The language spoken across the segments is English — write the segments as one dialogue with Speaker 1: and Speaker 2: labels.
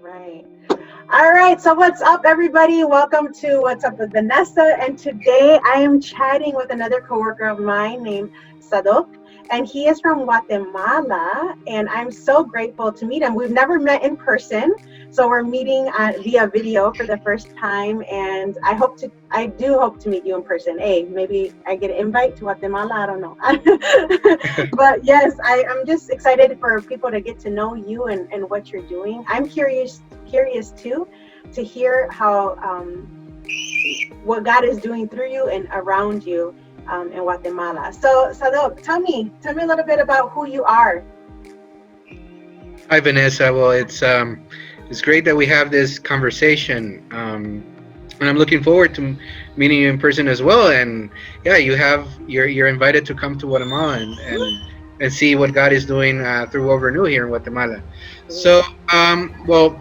Speaker 1: Right. All right. So, what's up, everybody? Welcome to What's Up with Vanessa. And today I am chatting with another coworker of mine named Sadoc, and he is from Guatemala. And I'm so grateful to meet him. We've never met in person, so we're meeting via video for the first time. And I do hope to meet you in person. Hey, maybe I get an invite to Guatemala. I don't know. But yes, I'm just excited for people to get to know you and what you're doing. I'm curious too to hear how what God is doing through you and around you in Guatemala. So Sadok, tell me a little bit about who you are.
Speaker 2: Hi, Vanessa. Well, it's great that we have this conversation, and I'm looking forward to meeting you in person as well. And yeah, you're invited to come to Guatemala and see what God is doing through World Renew here in Guatemala. So, well,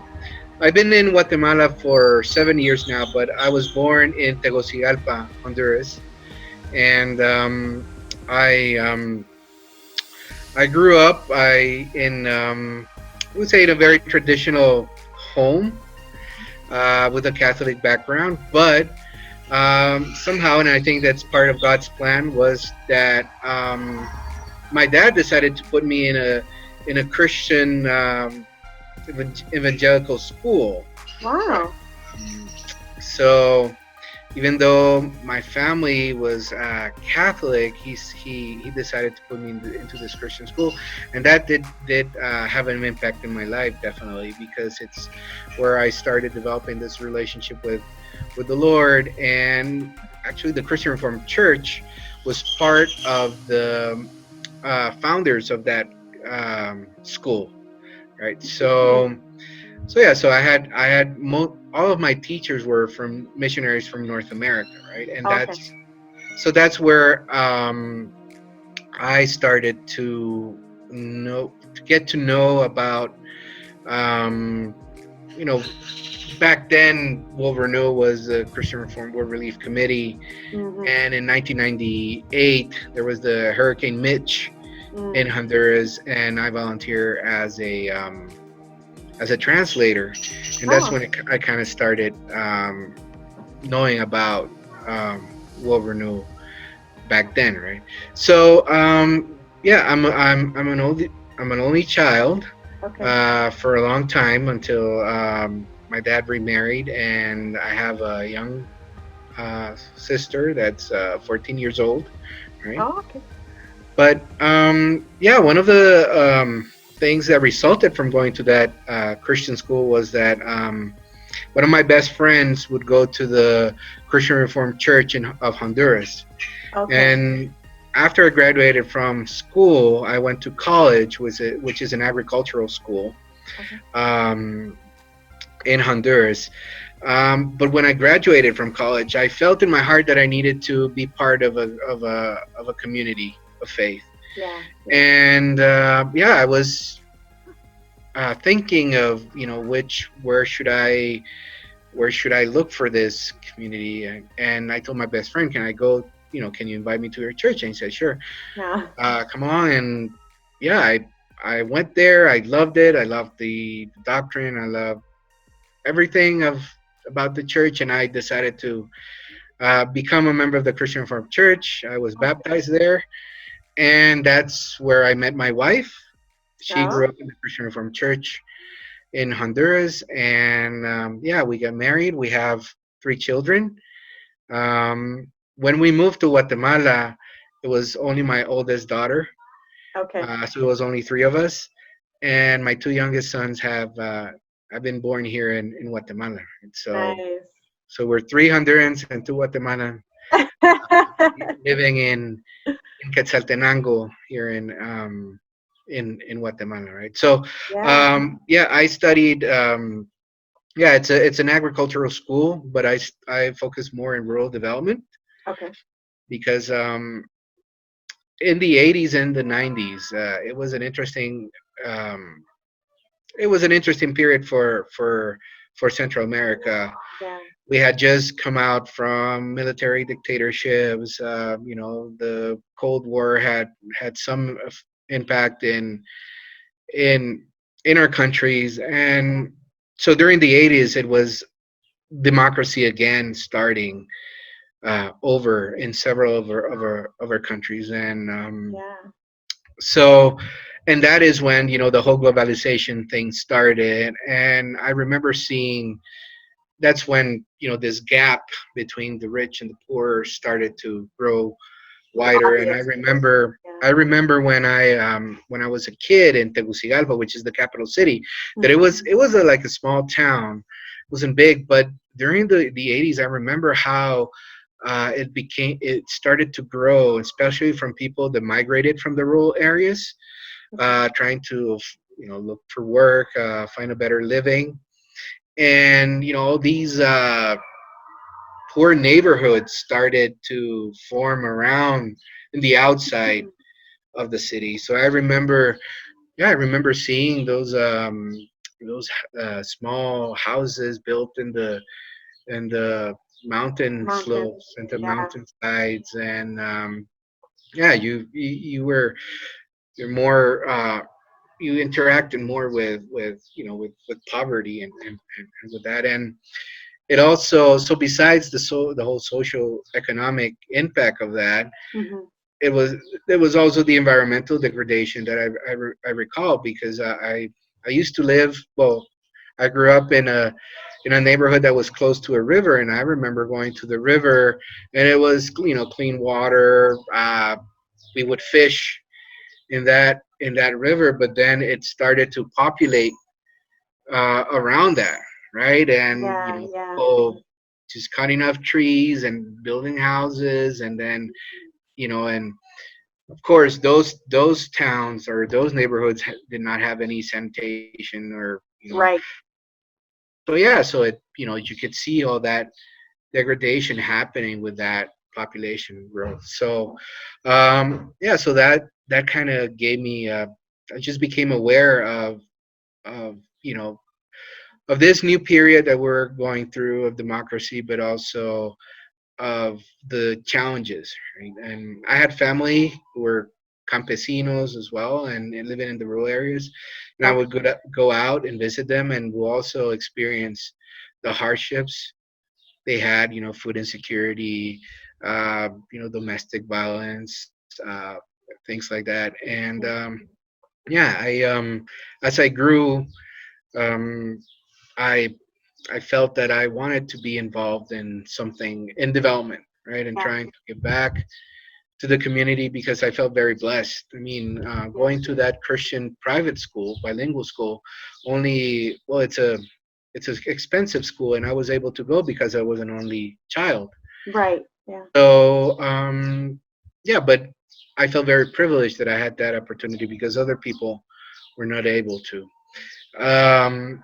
Speaker 2: I've been in Guatemala for 7 years now, but I was born in Tegucigalpa, Honduras, and I I grew up I would say in a very traditional home with a Catholic background, but somehow, and I think that's part of God's plan, was that my dad decided to put me in a Christian evangelical school, right?
Speaker 1: Wow.
Speaker 2: So even though my family was Catholic, he decided to put me into this Christian school, and that did have an impact in my life, definitely, because it's where I started developing this relationship with the Lord. And actually, the Christian Reformed Church was part of the founders of that school, right? So yeah, so all of my teachers were from missionaries from North America, right? And
Speaker 1: Okay.
Speaker 2: that's where I started to get to know about um, you know back then World Renewal was the Christian Reform World Relief Committee,
Speaker 1: Mm-hmm.
Speaker 2: and in 1998 there was the Hurricane Mitch in
Speaker 1: Mm.
Speaker 2: Honduras, and I volunteer as a translator, and that's
Speaker 1: Oh,
Speaker 2: when I kind of started knowing about World Renew back then, right? So yeah, I'm an only child
Speaker 1: okay.
Speaker 2: for a long time until my dad remarried, and I have a young sister that's 14 years old, right?
Speaker 1: Oh, okay.
Speaker 2: But yeah, one of the things that resulted from going to that Christian school was that one of my best friends would go to the Christian Reformed Church of Honduras.
Speaker 1: Okay.
Speaker 2: And after I graduated from school, I went to college, which is an agricultural school
Speaker 1: Okay.
Speaker 2: um, in Honduras. But when I graduated from college, I felt in my heart that I needed to be part of a community of faith.
Speaker 1: Yeah. Yeah.
Speaker 2: And yeah, I was thinking of which where should I look for this community, and I told my best friend, can I go, can you invite me to your church? And he said, sure,
Speaker 1: Yeah.
Speaker 2: come on. And yeah, I went there. I loved it. I loved the doctrine. I loved everything about the church, and I decided to become a member of the Christian Reformed Church. I was
Speaker 1: Okay.
Speaker 2: baptized there, and that's where I met my wife. She
Speaker 1: So.
Speaker 2: grew up in the Christian Reformed Church in Honduras, and yeah, we got married. We have 3 children. When we moved to Guatemala, it was only my oldest daughter,
Speaker 1: Okay.
Speaker 2: so it was only 3 of us, and my 2 youngest sons have been born here in Guatemala. And
Speaker 1: Nice.
Speaker 2: so we're 3 Hondurans and 2 Guatemalans living in Quetzaltenango here in Guatemala, right? So
Speaker 1: Yeah.
Speaker 2: yeah, I studied. Yeah, it's an agricultural school, but I focus more in rural development
Speaker 1: Okay.
Speaker 2: because in the 80s and the 90s, um, it was an interesting period for Central America.
Speaker 1: Yeah.
Speaker 2: We had just come out from military dictatorships. The Cold War had some impact in in our countries, and so during the 80s, it was democracy again starting over in several of our countries, and
Speaker 1: Yeah.
Speaker 2: so and that is when the whole globalization thing started, and I remember seeing that's when this gap between the rich and the poor started to grow wider. And
Speaker 1: Obvious.
Speaker 2: I
Speaker 1: Yeah.
Speaker 2: remember when I was a kid in Tegucigalpa, which is the capital city, that
Speaker 1: Mhm.
Speaker 2: it was like a small town. It wasn't big, but during the 80s, I remember how it started to grow, especially from people that migrated from the rural areas,
Speaker 1: Mhm.
Speaker 2: trying to look for work, find a better living, and these poor neighborhoods started to form around in the outside
Speaker 1: Mhm.
Speaker 2: of the city. So I remember, yeah, I remember seeing those small houses built in the mountain
Speaker 1: Mountains.
Speaker 2: slopes and the
Speaker 1: Yeah.
Speaker 2: mountain sides, and yeah, you were you're more you interacted more with poverty and with that. And it also, so besides the whole social economic impact of that,
Speaker 1: Mhm.
Speaker 2: it was there was also the environmental degradation that I recall, because I used to live, well, I grew up in a neighborhood that was close to a river, and I remember going to the river, and it was clean water. We would fish in that river, but then it started to populate around that, right? And
Speaker 1: Yeah. Yeah.
Speaker 2: people just cutting off trees and building houses, and then and of course those towns or those neighborhoods did not have any sanitation, or
Speaker 1: Right.
Speaker 2: so yeah, so you could see all that degradation happening with that population growth. So yeah, so that kind of gave me I just became aware of of this new period that we're going through of democracy, but also of the challenges, right? And I had family who were campesinos as well, and living in the rural areas, and I would
Speaker 1: Okay.
Speaker 2: go out and visit them, and we'll also experience the hardships they had, food insecurity, domestic violence, things like that. And yeah, as I grew, um, I I felt that I wanted to be involved in something in development, right, and
Speaker 1: Yeah.
Speaker 2: trying to give back to the community, because I felt very blessed. I mean,
Speaker 1: Yeah.
Speaker 2: going to that Christian private school, bilingual school, only well, it's an expensive school, and I was able to go because I was an only child.
Speaker 1: Right. Yeah.
Speaker 2: So yeah, but I felt very privileged that I had that opportunity because other people were not able to. Um,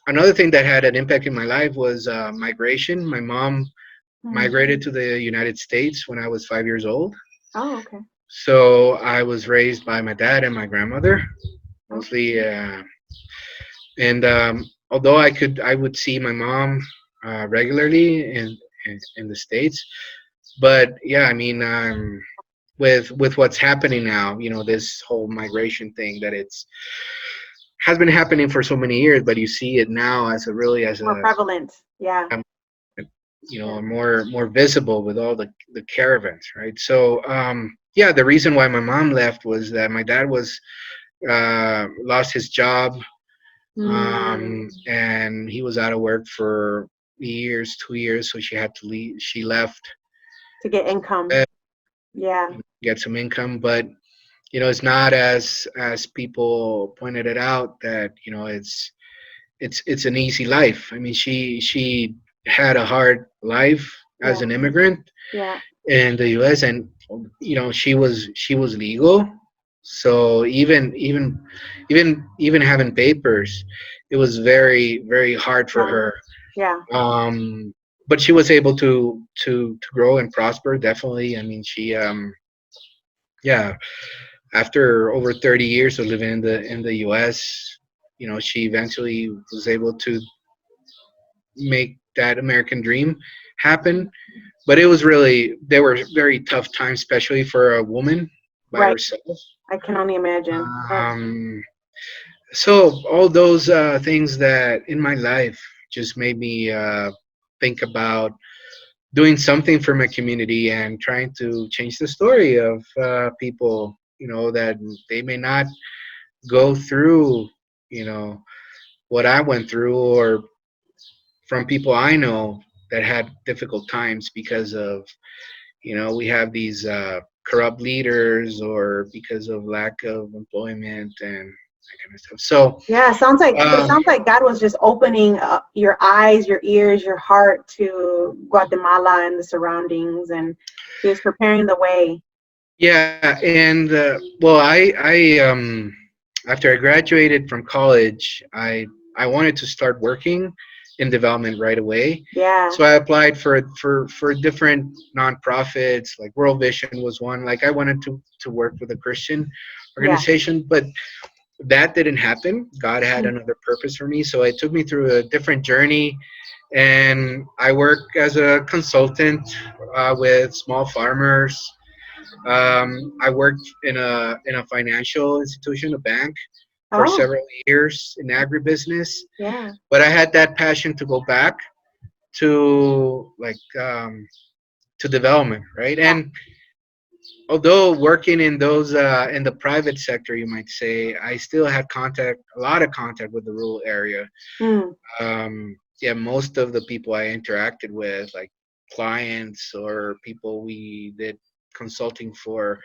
Speaker 2: Another thing that had an impact in my life was migration. My mom
Speaker 1: Mm.
Speaker 2: migrated to the United States when I was 5 years old.
Speaker 1: Oh, okay.
Speaker 2: So I was raised by my dad and my grandmother,
Speaker 1: Okay.
Speaker 2: mostly. And although I would see my mom regularly in the States, but yeah, I mean, with what's happening now, this whole migration thing, that it's has been happening for so many years, but you see it now as a really as
Speaker 1: More
Speaker 2: a
Speaker 1: prevalent. Yeah.
Speaker 2: um,
Speaker 1: Yeah.
Speaker 2: more visible with all the caravans, right? So yeah, the reason why my mom left was that my dad was lost his job,
Speaker 1: Mm.
Speaker 2: and he was out of work for years, 2 years, so she had to leave. She left,
Speaker 1: To get income.
Speaker 2: uh,
Speaker 1: Yeah.
Speaker 2: get some income, but it's not as people pointed it out, that it's an easy life. I mean, she had a hard life as
Speaker 1: Yeah.
Speaker 2: an immigrant
Speaker 1: Yeah.
Speaker 2: in the U.S., and she was legal. So even having papers, it was very very hard for her.
Speaker 1: Challenge. Yeah.
Speaker 2: But she was able to grow and prosper. Definitely. I mean, she yeah, after over 30 years of living in the U.S., she eventually was able to make that American dream happen. But it was really they were very tough times, especially for a woman by
Speaker 1: Right.
Speaker 2: herself.
Speaker 1: I can only imagine.
Speaker 2: Um, So all those things that in my life just made me think about doing something for my community and trying to change the story of people, that they may not go through, you know, what I went through, or from people I know that had difficult times because of, we have these corrupt leaders, or because of lack of employment and that kind of stuff. So,
Speaker 1: Yeah, it
Speaker 2: um,
Speaker 1: sounds like God was just opening up your eyes, your ears, your heart to Guatemala and the surroundings, and He was preparing the way.
Speaker 2: yeah, and well, after I graduated from college, I wanted to start working in development right away.
Speaker 1: Yeah,
Speaker 2: So I applied for different nonprofits, like World Vision was one. Like I wanted to work with a Christian
Speaker 1: yeah.
Speaker 2: organization, but that didn't happen. God had
Speaker 1: Mm.
Speaker 2: another purpose for me, so it took me through a different journey. And I work as a consultant with small farmers. I worked in a financial institution, a bank, for
Speaker 1: Oh,
Speaker 2: several years in agribusiness.
Speaker 1: yeah.
Speaker 2: But I had that passion to go back to to development, right?
Speaker 1: Yeah.
Speaker 2: And although working in those in the private sector, you might say, I still had a lot of contact with the rural area.
Speaker 1: Mm.
Speaker 2: Yeah, most of the people I interacted with, like clients or people we did consulting for,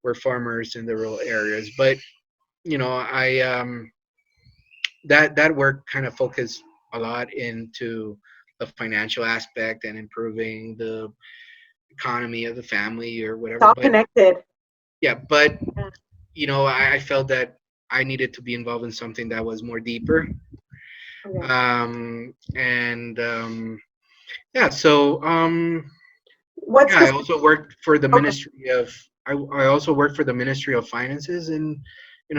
Speaker 2: were farmers in the rural areas. But I that work kind of focused a lot into the financial aspect and improving the economy of the family or
Speaker 1: It's
Speaker 2: whatever.
Speaker 1: all
Speaker 2: But
Speaker 1: connected.
Speaker 2: yeah, but
Speaker 1: Yeah.
Speaker 2: I felt that I needed to be involved in something that was more deeper.
Speaker 1: Okay.
Speaker 2: And Yeah, so
Speaker 1: What
Speaker 2: yeah, I
Speaker 1: specific?
Speaker 2: also worked for the
Speaker 1: Okay.
Speaker 2: Ministry of I also worked for the Ministry of Finances in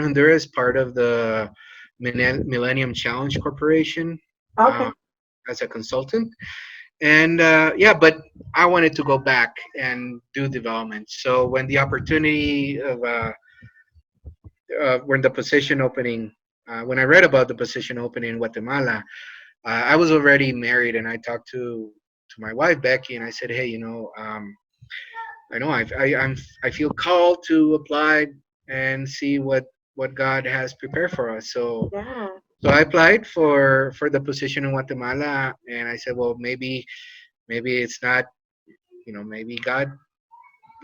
Speaker 2: Honduras, part of the Millennium Challenge Corporation, uh,
Speaker 1: Okay.
Speaker 2: as a consultant. And yeah, but I wanted to go back and do development. So when the opportunity of when the position opening, when I read about the position opening in Guatemala, I was already married, and I talked to my wife Becky, and I said, hey, I know I feel called to apply and see what God has prepared for us.
Speaker 1: Yeah.
Speaker 2: So I applied for the position in Guatemala, and I said, well, maybe it's not, maybe God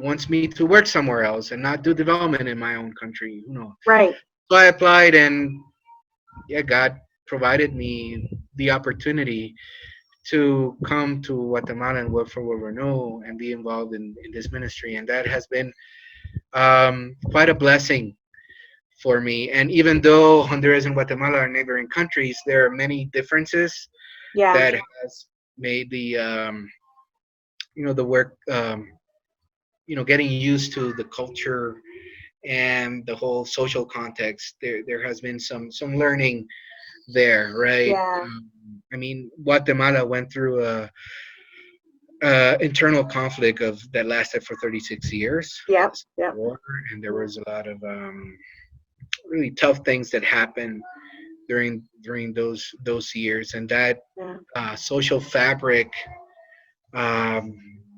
Speaker 2: wants me to work somewhere else and not do development in my own country. Who knows?
Speaker 1: Right.
Speaker 2: So I applied, and yeah, God provided me the opportunity to come to Guatemala and work for World Renew and be involved in this ministry, and that has been quite a blessing for me. And even though Honduras and Guatemala are neighboring countries, there are many differences
Speaker 1: Yeah.
Speaker 2: that has made the the work, getting used to the culture and the whole social context. There has been some learning there, right?
Speaker 1: Yeah.
Speaker 2: I mean, Guatemala went through a internal conflict of that lasted for 36 years,
Speaker 1: Yep.
Speaker 2: the Civil
Speaker 1: Yep.
Speaker 2: War, and there was a lot of really tough things that happened during those years, and that
Speaker 1: Yeah.
Speaker 2: social fabric um,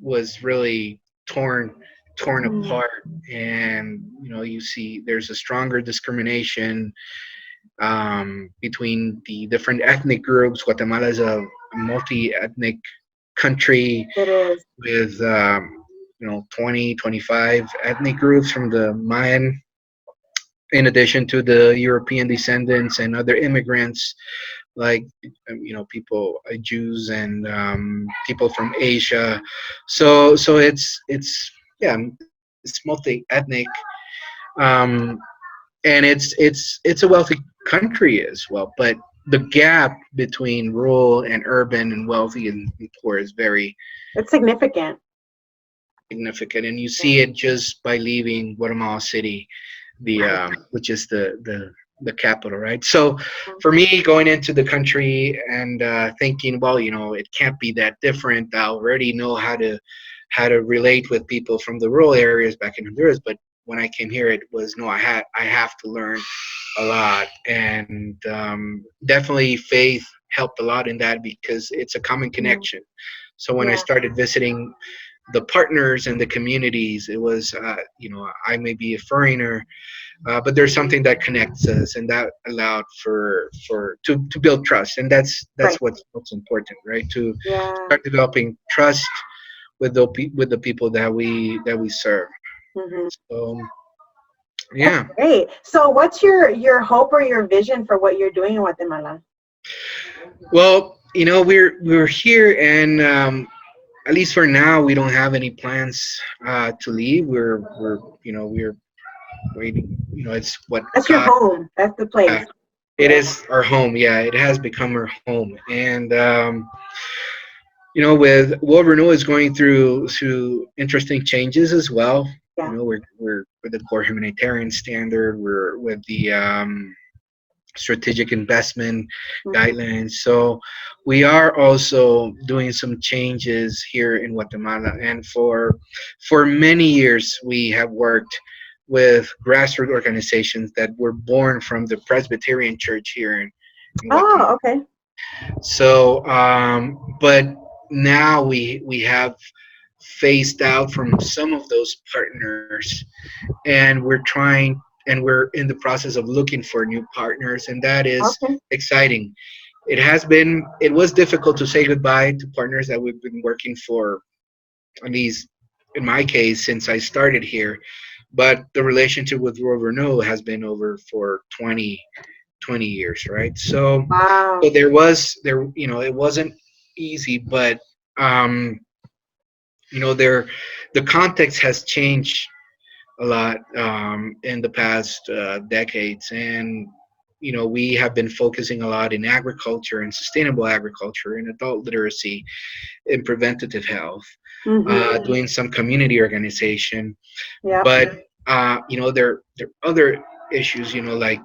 Speaker 2: was really torn
Speaker 1: Mm.
Speaker 2: apart. And you see there's a stronger discrimination between the different ethnic groups. Guatemala is a multi-ethnic country
Speaker 1: It is.
Speaker 2: with 20 25 ethnic groups from the Mayan, in addition to the European descendants and other immigrants, like people, Jews, and people from Asia. So it's yeah, it's multi-ethnic, um, and it's a wealthy country as well. But the gap between rural and urban and wealthy and poor is very
Speaker 1: It's significant.
Speaker 2: significant, and you
Speaker 1: Yeah.
Speaker 2: see it just by leaving Guatemala City, the
Speaker 1: Right.
Speaker 2: which is the capital, right? So for me, going into the country and thinking, well, it can't be that different. I already know how to relate with people from the rural areas back in Honduras, but when I came here, it was no, I have to learn a lot, and definitely faith helped a lot in that because it's a common
Speaker 1: Mhm.
Speaker 2: connection. So when I
Speaker 1: Yeah.
Speaker 2: started visiting the partners and the communities, it was I may be a foreigner, but there's something that connects us, and that allowed to build trust, and
Speaker 1: Right.
Speaker 2: that's what's important, right? To
Speaker 1: Yeah.
Speaker 2: start developing trust with the people that we serve.
Speaker 1: Hmm.
Speaker 2: So
Speaker 1: That's
Speaker 2: yeah.
Speaker 1: great. So, what's your hope or your vision for what you're doing in Guatemala?
Speaker 2: Well, we're here, and at least for now, we don't have any plans to leave. We're waiting. It's what
Speaker 1: That's your
Speaker 2: God.
Speaker 1: home. That's the place.
Speaker 2: It
Speaker 1: Yeah.
Speaker 2: is our home. Yeah, it has become our home, and with World Renew is going through interesting changes as well.
Speaker 1: Yeah.
Speaker 2: We're with the core humanitarian standard. We're with the strategic investment
Speaker 1: Hmm.
Speaker 2: guidelines. So we are also doing some changes here in Guatemala, and for many years we have worked with grassroots organizations that were born from the Presbyterian Church here in Guatemala.
Speaker 1: Oh, okay.
Speaker 2: So, but now we have phased out from some of those partners, and we're in the process of looking for new partners, and that is
Speaker 1: Okay.
Speaker 2: exciting. It was difficult to say goodbye to partners that we've been working for, at least in my case, since I started here. But the relationship with World Renew has been over for 20 years, right? So
Speaker 1: Wow.
Speaker 2: it wasn't easy, but um, there the context has changed a lot in the past decades, and we have been focusing a lot in agriculture and sustainable agriculture, in adult literacy, in preventative health,
Speaker 1: Hmm.
Speaker 2: doing some community organization,
Speaker 1: Yep.
Speaker 2: but there are other issues, like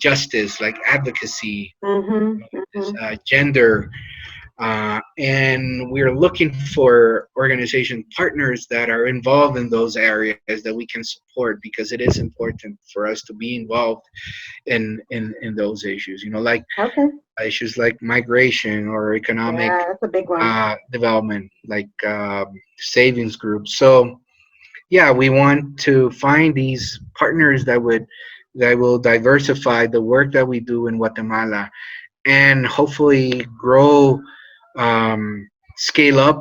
Speaker 2: justice, like advocacy,
Speaker 1: Hmm. Hmm.
Speaker 2: gender, and we're looking for organization partners that are involved in those areas that we can support, because it is important for us to be involved in those issues, like
Speaker 1: Okay.
Speaker 2: issues like migration or economic
Speaker 1: Yeah, that's a big one.
Speaker 2: development, like savings groups. So yeah, we want to find these partners that will diversify the work that we do in Guatemala, and hopefully grow, um, scale up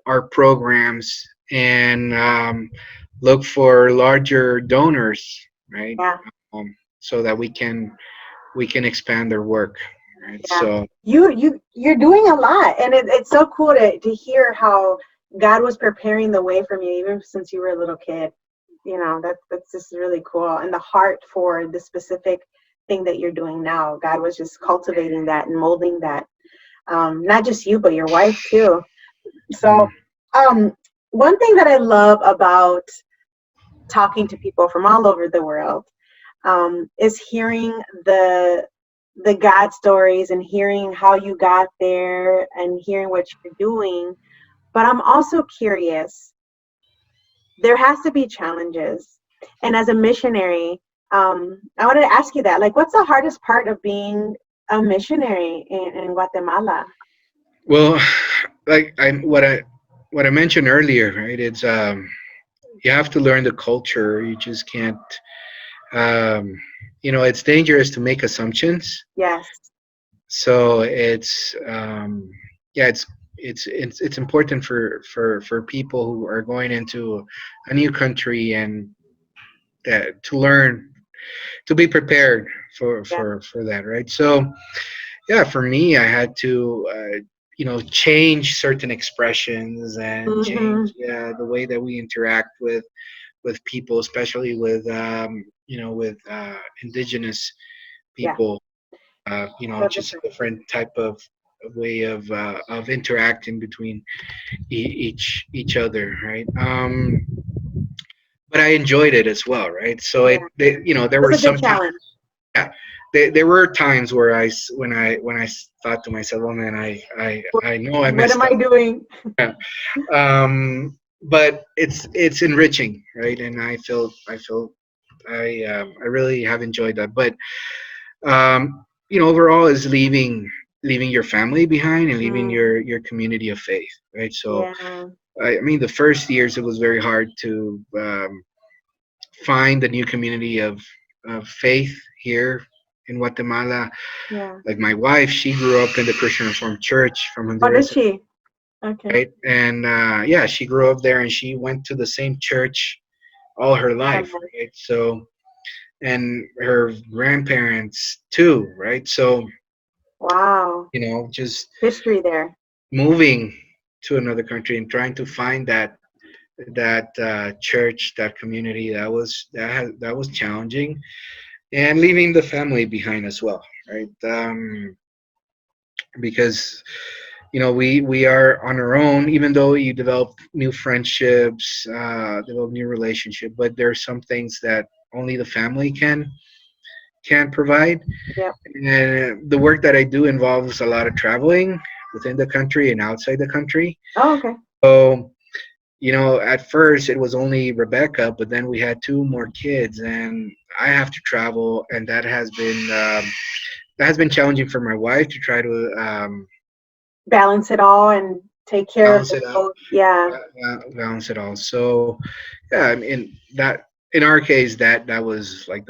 Speaker 2: our programs, and look for larger donors, right?
Speaker 1: Yeah.
Speaker 2: So that we can expand their work, right?
Speaker 1: Yeah.
Speaker 2: So
Speaker 1: You're doing a lot, and it's so cool to hear how God was preparing the way from you even since you were a little kid. That's just really cool, and the heart for the specific thing that you're doing now. God was just cultivating that and molding that. Not just you, but your wife too. So,
Speaker 2: mm,
Speaker 1: um, one thing that I love about talking to people from all over the world is hearing the God stories and hearing how you got there and hearing what you're doing. But I'm also curious. There has to be challenges, and as a missionary, I wanted to ask you that. Like, what's the hardest part of being a missionary in Guatemala?
Speaker 2: well, like what I mentioned earlier, right? It's you have to learn the culture. You just can't. Um, it's dangerous to make assumptions.
Speaker 1: Yes.
Speaker 2: So yeah, it's important for people who are going into a new country, and that to learn, to be prepared
Speaker 1: Yeah.
Speaker 2: for that, right? So yeah, for me, I had to change certain expressions, and change,
Speaker 1: Hmm.
Speaker 2: yeah, the way that we interact with people, especially with indigenous
Speaker 1: Yeah.
Speaker 2: people.
Speaker 1: So
Speaker 2: Just a
Speaker 1: different.
Speaker 2: different type of way of interacting between each other, right? But I enjoyed it as well, right? So
Speaker 1: Yeah.
Speaker 2: there
Speaker 1: It's
Speaker 2: were
Speaker 1: a good
Speaker 2: some times,
Speaker 1: challenge.
Speaker 2: yeah, there were times where when I thought to myself, oh man, I know I
Speaker 1: What am
Speaker 2: messed
Speaker 1: I
Speaker 2: up.
Speaker 1: doing?
Speaker 2: Yeah. but it's enriching, right? And I really have enjoyed that. But overall is leaving your family behind and leaving
Speaker 1: Mm,
Speaker 2: your community of faith, right? So
Speaker 1: yeah.
Speaker 2: I mean, the first years it was very hard to find a new community of faith here in Guatemala.
Speaker 1: Yeah.
Speaker 2: Like my wife, she grew up in the Christian Reformed Church from
Speaker 1: Oh, did
Speaker 2: Honduras,
Speaker 1: she? Okay.
Speaker 2: right? And yeah, she grew up there and she went to the same church all her life,
Speaker 1: Um,
Speaker 2: right? So, and her grandparents too, right? So,
Speaker 1: wow.
Speaker 2: just
Speaker 1: History there.
Speaker 2: moving to another country and trying to find that church, that community, that was challenging, and leaving the family behind as well, right? Because we are on our own, even though you develop new friendships, develop new relationship, but there are some things that only the family can provide.
Speaker 1: Yep.
Speaker 2: And the work that I do involves a lot of traveling within the country and outside the country.
Speaker 1: Oh, okay.
Speaker 2: So, at first it was only Rebecca, but then we had two more kids, and I have to travel, and that has been challenging for my wife to try to
Speaker 1: Balance it all and take care of
Speaker 2: balance
Speaker 1: the
Speaker 2: it out,
Speaker 1: both. Yeah.
Speaker 2: balance it all. So, yeah, I mean that in our case that was like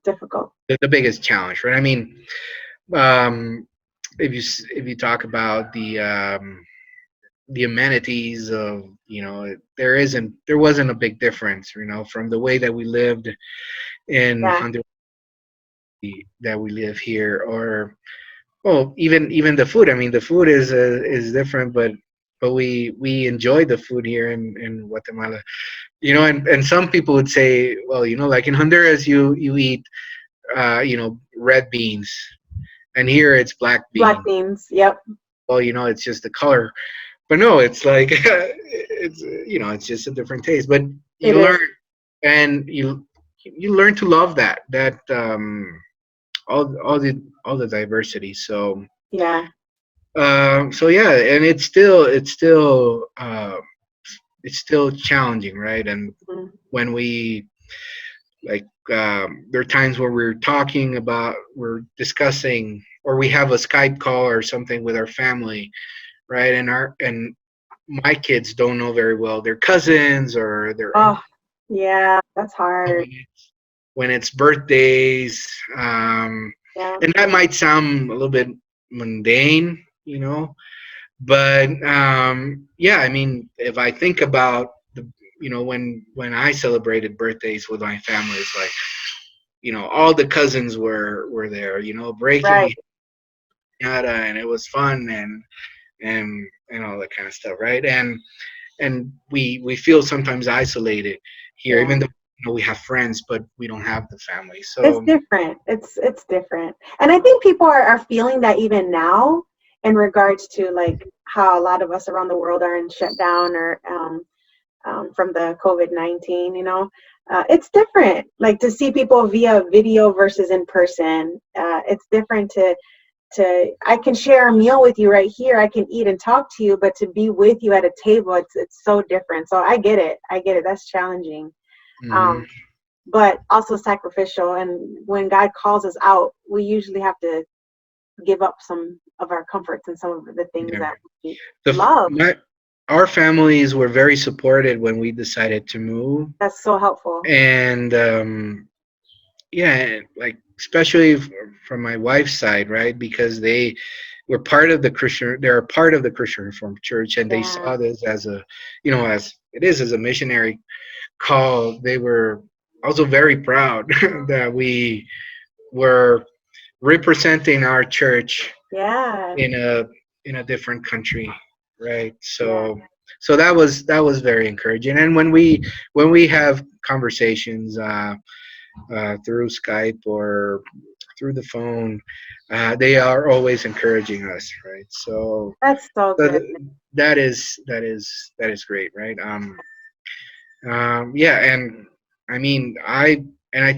Speaker 1: Difficult.
Speaker 2: the biggest challenge, right? I mean, um, if you talk about the amenities of there wasn't a big difference, from the way that we lived in
Speaker 1: Yeah.
Speaker 2: Honduras that we live here, or well, even the food. I mean, the food is different, but we enjoy the food here in Guatemala. And some people would say, well, like in Honduras, you eat red beans, and here it's black
Speaker 1: Black
Speaker 2: bean.
Speaker 1: beans. Yep.
Speaker 2: Well, it's just the color, but no, it's like it's just a different taste. But
Speaker 1: It
Speaker 2: you
Speaker 1: is.
Speaker 2: learn, and you learn to love that all the diversity. So
Speaker 1: Yeah.
Speaker 2: so yeah, and it's still challenging, right? And
Speaker 1: Mm.
Speaker 2: when we like there are times where we're discussing, or we have a Skype call or something with our family, right? And my kids don't know very well their cousins or their
Speaker 1: Oh,
Speaker 2: uncles
Speaker 1: yeah. That's hard.
Speaker 2: when it's birthdays,
Speaker 1: Yeah.
Speaker 2: and that might sound a little bit mundane, but yeah, I mean, if I think about when I celebrated birthdays with my family, it's like all the cousins were there, breaking
Speaker 1: Right.
Speaker 2: yada, and it was fun, and all that kind of stuff, right? And we feel sometimes isolated here,
Speaker 1: Yeah.
Speaker 2: even though we have friends, but we don't have the family.
Speaker 1: It's
Speaker 2: So
Speaker 1: different. It's different. And I think people are feeling that even now in regards to like how a lot of us around the world are in shutdown or from the COVID-19, it's different. Like to see people via video versus in person. It's different to I can share a meal with you right here. I can eat and talk to you, but to be with you at a table, it's so different. So I get it. I get it. That's challenging.
Speaker 2: mhm.
Speaker 1: Um, but also sacrificial. And when God calls us out, we usually have to give up some of our comforts and some of the things
Speaker 2: Yeah.
Speaker 1: that we
Speaker 2: the f-
Speaker 1: love.
Speaker 2: my our families were very supported when we decided to move,
Speaker 1: That's so helpful.
Speaker 2: and yeah, like especially from my wife's side, right? Because they're a part of the Christian Reformed Church, and they
Speaker 1: Yeah.
Speaker 2: saw this as it is as a missionary call. They were also very proud that we were representing our church
Speaker 1: Yeah.
Speaker 2: in a different country, right?
Speaker 1: Yeah.
Speaker 2: So that was very encouraging. And when we have conversations through Skype or through the phone, they are always encouraging us, right? So,
Speaker 1: That's so
Speaker 2: so
Speaker 1: good.
Speaker 2: that is great, right? Yeah, and I mean, I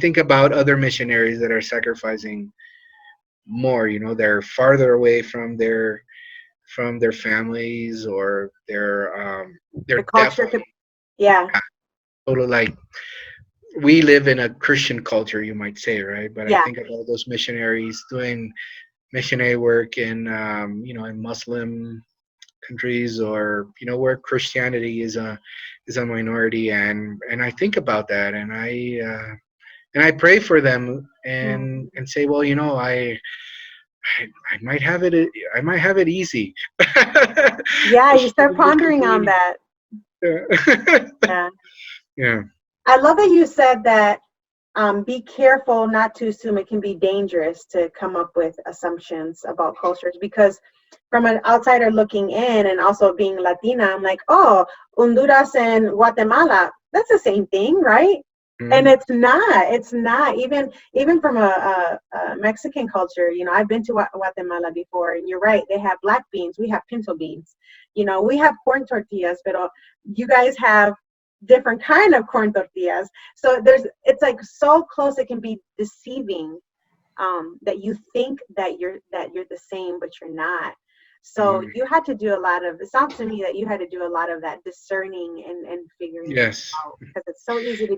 Speaker 2: think about other missionaries that are sacrificing more. They're farther away from their families or
Speaker 1: The
Speaker 2: they're
Speaker 1: culture
Speaker 2: definitely
Speaker 1: could, yeah,
Speaker 2: totally like we live in a Christian culture, you might say, right? But I
Speaker 1: yeah,
Speaker 2: think of all those missionaries doing missionary work in in Muslim countries, or where Christianity is a minority, and I think about that, and I pray for them,
Speaker 1: mm,
Speaker 2: and say, well, I might have it, I might have it easy.
Speaker 1: yeah. You start
Speaker 2: In this
Speaker 1: pondering on
Speaker 2: community.
Speaker 1: that.
Speaker 2: Yeah.
Speaker 1: Yeah,
Speaker 2: Yeah.
Speaker 1: I love that you said that. Be careful not to assume. It can be dangerous to come up with assumptions about cultures because, from an outsider looking in, and also being Latina, I'm like, oh, Honduras and Guatemala, that's the same thing, right? And
Speaker 2: Mhm.
Speaker 1: it's not. It's not. Even from a Mexican culture, I've been to Guatemala before, and you're right. They have black beans. We have pinto beans. We have corn tortillas, but you guys have different kind of corn tortillas. So it's like so close. It can be deceiving, that you think that you're the same, but you're not. So
Speaker 2: Mhm.
Speaker 1: you had to do a lot of. It sounds to me that you had to do a lot of that discerning and figuring things
Speaker 2: Yes.
Speaker 1: out, because it's so easy to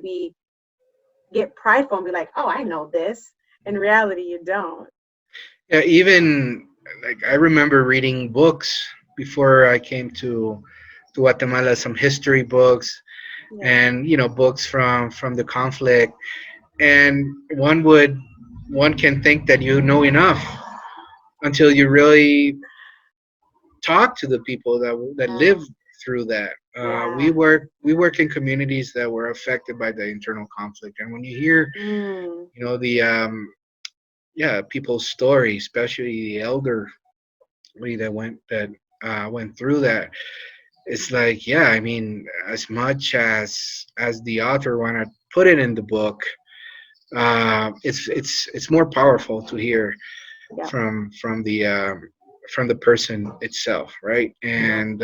Speaker 1: get prideful and be like, oh, I know this. In reality, you don't.
Speaker 2: Yeah, even like I remember reading books before I came to Guatemala, some history books,
Speaker 1: Yeah.
Speaker 2: and books from the conflict, and one can think that you know enough until you really talk to the people that
Speaker 1: Yeah.
Speaker 2: live through that.
Speaker 1: Yeah.
Speaker 2: We work in communities that were affected by the internal conflict, and when you hear
Speaker 1: Mm.
Speaker 2: the people's story, especially the elderly that went through that, it's like, yeah, I mean, as much as the author want to put it in the book, it's more powerful to hear
Speaker 1: Yeah.
Speaker 2: from the person itself, right?
Speaker 1: Yeah.
Speaker 2: And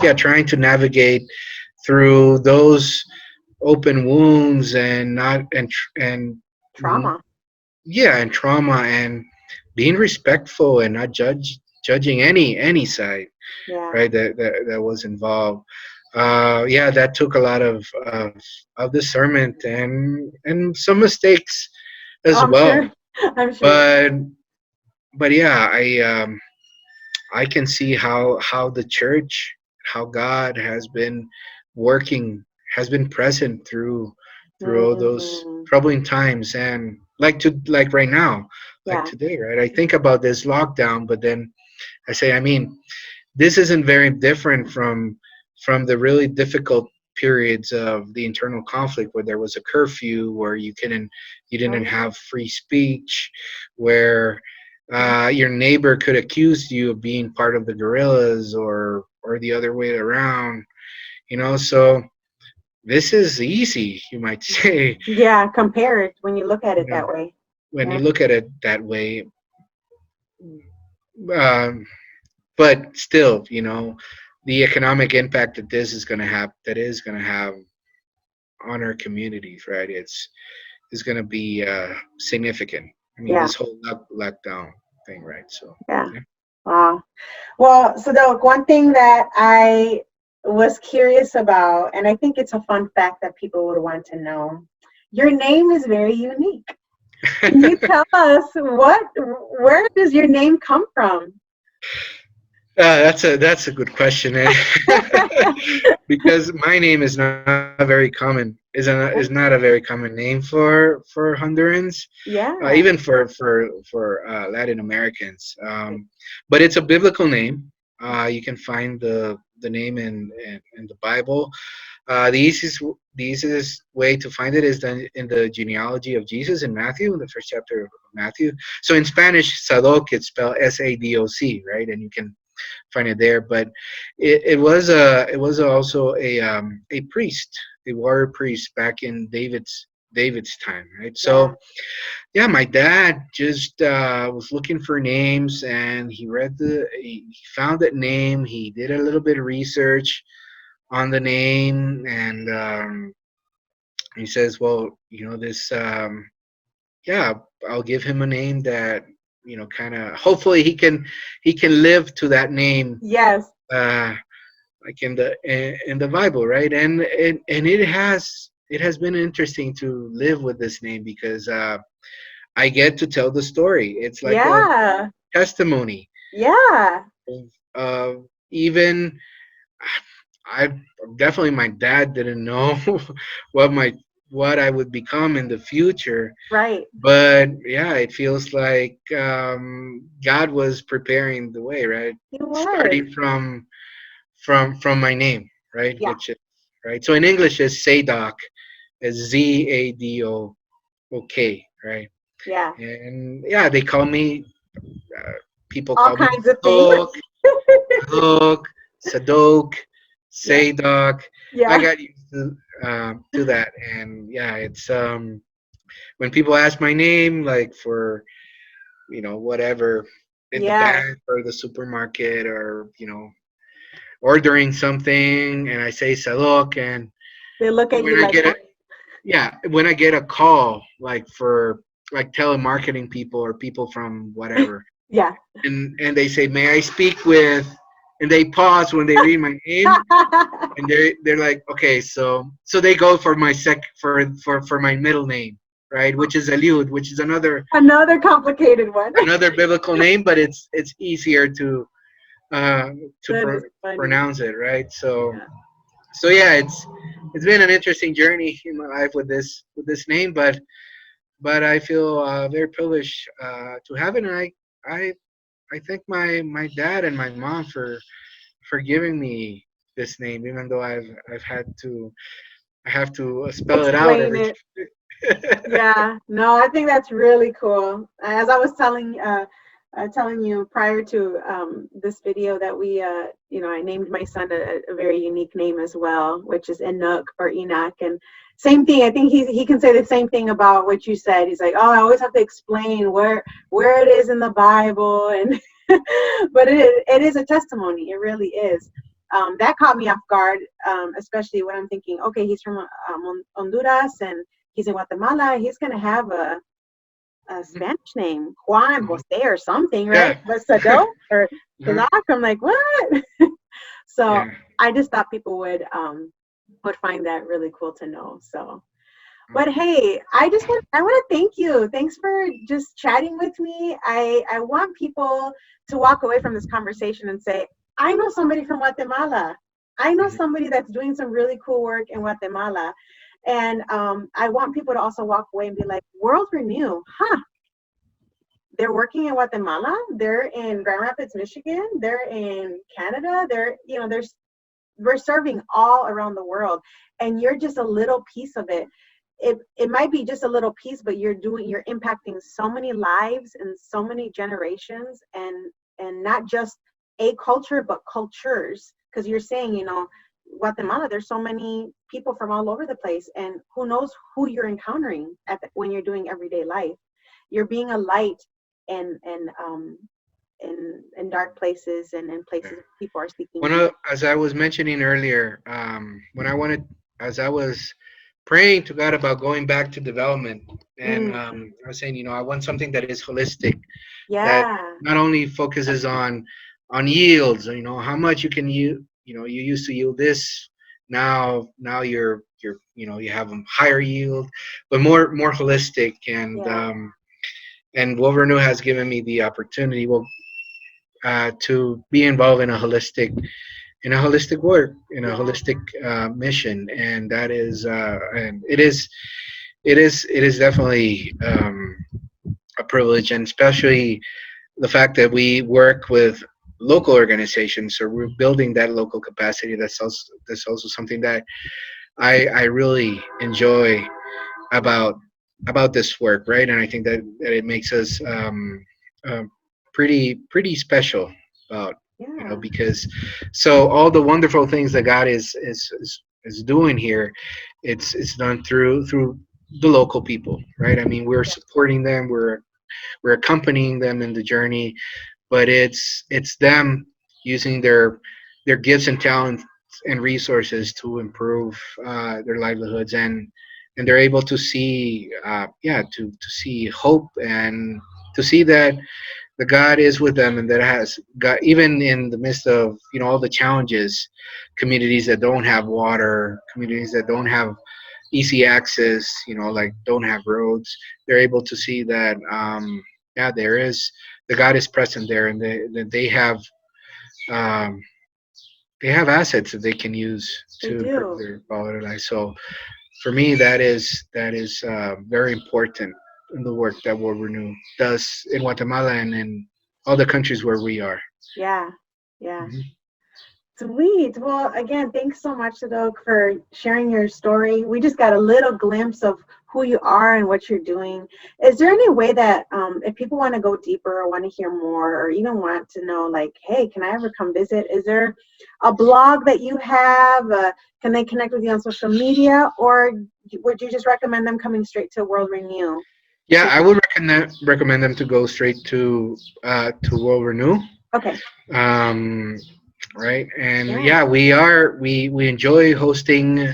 Speaker 2: yeah, trying to navigate through those open wounds, and not and mm,
Speaker 1: Trauma.
Speaker 2: yeah, and trauma, and being respectful and not judging any side,
Speaker 1: Yeah.
Speaker 2: right? That was involved. Yeah, that took a lot of discernment, and some mistakes
Speaker 1: Oh,
Speaker 2: as
Speaker 1: I'm sure.
Speaker 2: well.
Speaker 1: I'm sure.
Speaker 2: But yeah, I can see how the church, how God has been working, has been present through all those
Speaker 1: Mm.
Speaker 2: troubling times, and like right now, like
Speaker 1: Yeah.
Speaker 2: today, right? I think about this lockdown, but then I say, I mean, this isn't very different from the really difficult periods of the internal conflict, where there was a curfew, where you
Speaker 1: Oh,
Speaker 2: didn't
Speaker 1: yeah.
Speaker 2: have free speech, where
Speaker 1: Mm.
Speaker 2: your neighbor could accuse you of being part of the guerrillas, or the other way around. So this is easy, you might say.
Speaker 1: Yeah, compared when you look at
Speaker 2: you
Speaker 1: it
Speaker 2: know
Speaker 1: that way.
Speaker 2: when
Speaker 1: Yeah.
Speaker 2: you look at it that way. um, but still, the economic impact that is going to have on our communities, right? Is going to be significant. I mean,
Speaker 1: Yeah.
Speaker 2: this whole lockdown thing, right? So
Speaker 1: Yeah.
Speaker 2: yeah.
Speaker 1: Wow. Well, so the one thing that I was curious about, and I think it's a fun fact that people would want to know, your name is very unique. Can you tell us where does your name come from?
Speaker 2: That's a good question, eh? Because my name is not very common. Is not a very common name for Hondurans, even
Speaker 1: Yeah.
Speaker 2: for Latin Americans. But it's a biblical name. You can find the name in the Bible. The easiest way to find it is then in the genealogy of Jesus in Matthew, in the first chapter of Matthew. So in Spanish, Sadoc, it's spelled Sadoc, right? And you can find it there. But it was also a priest, a warrior priest back in David's time, right?
Speaker 1: Yeah.
Speaker 2: So yeah, my dad just was looking for names, and he found that name. He did a little bit of research on the name, and he says, well, this, yeah, I'll give him a name kind of, hopefully he can live to that name,
Speaker 1: Yes.
Speaker 2: uh, like in the Bible, right? And it has been interesting to live with this name because I get to tell the story. It's like a
Speaker 1: Yeah.
Speaker 2: testimony.
Speaker 1: Yeah.
Speaker 2: Uh, even I definitely, my dad didn't know what my what I would become in the future,
Speaker 1: Right.
Speaker 2: but yeah, it feels like God was preparing the way, right?
Speaker 1: He was.
Speaker 2: Starting from my name, right?
Speaker 1: Yeah.
Speaker 2: Which is right. So in English, is Sadoc, is Zadok, right?
Speaker 1: Yeah.
Speaker 2: And yeah, they call me. Uh, People
Speaker 1: All
Speaker 2: call me
Speaker 1: kinds of things.
Speaker 2: Sadok, Sadok, Sadok,
Speaker 1: Yeah.
Speaker 2: Sadoc. I
Speaker 1: Yeah.
Speaker 2: got used to that, and yeah, it's when people ask my name, like for whatever, in the
Speaker 1: Yeah.
Speaker 2: bank or the supermarket, or ordering something, and I say Sadok, and
Speaker 1: They look at
Speaker 2: when
Speaker 1: you
Speaker 2: I
Speaker 1: like,
Speaker 2: get
Speaker 1: huh?
Speaker 2: a yeah, when I get a call, like for like telemarketing people or people from whatever,
Speaker 1: Yeah.
Speaker 2: and they say, "May I speak with?" And they pause when they read my name, and they're like, "Okay, so they go for my for my middle name, right? Which is Eliud, which is
Speaker 1: Another complicated one.
Speaker 2: another biblical name, but it's easier uh, to
Speaker 1: That is funny.
Speaker 2: pronounce it, right? So
Speaker 1: Yeah.
Speaker 2: so yeah, it's been an interesting journey in my life with this name, but I feel very privileged to have it, and I I thank my dad and my mom for giving me this name, even though I've had to I have to spell it out
Speaker 1: Explain
Speaker 2: every
Speaker 1: it.
Speaker 2: time.
Speaker 1: Yeah, no, I think that's really cool. As I was telling you prior to this video that I named my son a very unique name as well, which is Enoch or Enoch. And same thing, I think he can say the same thing about what you said. He's like, oh, I always have to explain where it is in the Bible, and but it is a testimony. It really is. That caught me off guard, especially when I'm thinking, okay, he's from Honduras and he's in Guatemala. He's going to have a Spanish name, Juan
Speaker 2: Mhm.
Speaker 1: Jose or something, right?
Speaker 2: Yeah.
Speaker 1: But Sado or
Speaker 2: Mhm.
Speaker 1: Sadoc, I'm like, what? So
Speaker 2: Yeah.
Speaker 1: I just thought people would find that really cool to know. So, but
Speaker 2: Mhm.
Speaker 1: hey, I want to thank you. Thanks for just chatting with me. I want people to walk away from this conversation and say, I know somebody from Guatemala. I know
Speaker 2: Mhm.
Speaker 1: somebody that's doing some really cool work in Guatemala. And I want people to also walk away and be like, World Renew, huh? They're working in Guatemala. They're in Grand Rapids, Michigan. They're in Canada. We're serving all around the world, and you're just a little piece of it. It might be just a little piece, but you're impacting so many lives and so many generations, and not just a culture but cultures, because you're saying, Guatemala, there's so many people from all over the place, and who knows who you're encountering when you're doing everyday life. You're being a light, and in dark places, and in
Speaker 2: Yeah.
Speaker 1: places people are seeking you.
Speaker 2: As I was mentioning earlier, as I was praying to God about going back to development, and
Speaker 1: Mm,
Speaker 2: I was saying, I want something that is holistic, that
Speaker 1: yeah.
Speaker 2: not only focuses on yields, how much you can you used to yield this, now you have a higher yield, but more holistic,
Speaker 1: Yeah.
Speaker 2: and Wolverine has given me the opportunity, to be involved in a holistic work, in a
Speaker 1: Yeah.
Speaker 2: holistic mission, and that is and it is definitely a privilege, and especially the fact that we work with local organizations, so we're building that local capacity. That's also something that I really enjoy about this work, right? And I think that it makes us uh, pretty special about,
Speaker 1: Yeah.
Speaker 2: because so all the wonderful things that God is doing here, it's done through the local people, right? I mean, we're
Speaker 1: Yeah.
Speaker 2: supporting them, we're accompanying them in the journey, but it's them using their gifts and talents and resources to improve their livelihoods, and they're able to see, to see hope, to see that the God is with them, and that has God, even in the midst of all the challenges, communities that don't have water, communities that don't have easy access, like don't have roads, they're able to see that yeah, there is the God is present there, and um, they have assets that they can use
Speaker 1: They
Speaker 2: to improve
Speaker 1: do.
Speaker 2: their quality of life. So for me, that is very important in the work that World Renew does in Guatemala and in all the countries where we are.
Speaker 1: Yeah. Yeah.
Speaker 2: Mhm.
Speaker 1: Sweet. Well, again, thanks so much, Sadok, for sharing your story. We just got a little glimpse of who you are and what you're doing. Is there any way that if people want to go deeper or want to hear more or even want to know, like, hey, can I ever come visit? Is there a blog that you have? Can they connect with you on social media? Or would you just recommend them coming straight to World Renew?
Speaker 2: Yeah, I would recommend them to go straight to World Renew.
Speaker 1: Okay.
Speaker 2: Um, right, and
Speaker 1: Yeah.
Speaker 2: yeah, we enjoy hosting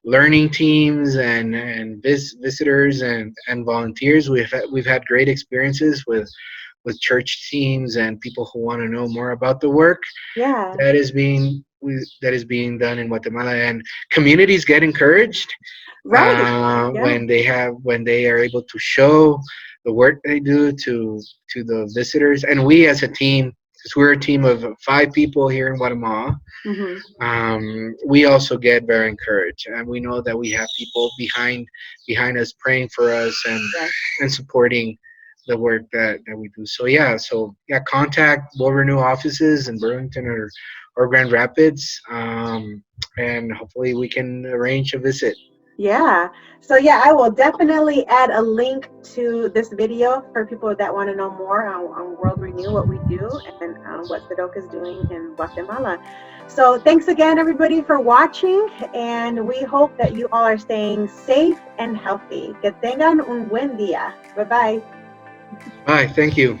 Speaker 2: learning teams and visitors and volunteers. We've had great experiences with church teams and people who want to know more about the work
Speaker 1: Yeah.
Speaker 2: that is being done in Guatemala, and communities get encouraged
Speaker 1: Right. Yeah.
Speaker 2: when they are able to show the work they do to the visitors, and we as a team, because we're a team of 5 people here in Guatemala,
Speaker 1: Mm-hmm.
Speaker 2: we also get very encouraged, and we know that we have people behind us praying for us
Speaker 1: Yes.
Speaker 2: and supporting the work that we do. So yeah, contact World Renew offices in Burlington or Grand Rapids, and hopefully we can arrange a visit.
Speaker 1: Yeah. So yeah, I will definitely add a link to this video for people that want to know more on World Renew, what we do, and what Sadoka is doing in Guatemala. So thanks again, everybody, for watching, and we hope that you all are staying safe and healthy. Que tengan un buen día. Bye bye.
Speaker 2: Bye. Thank you.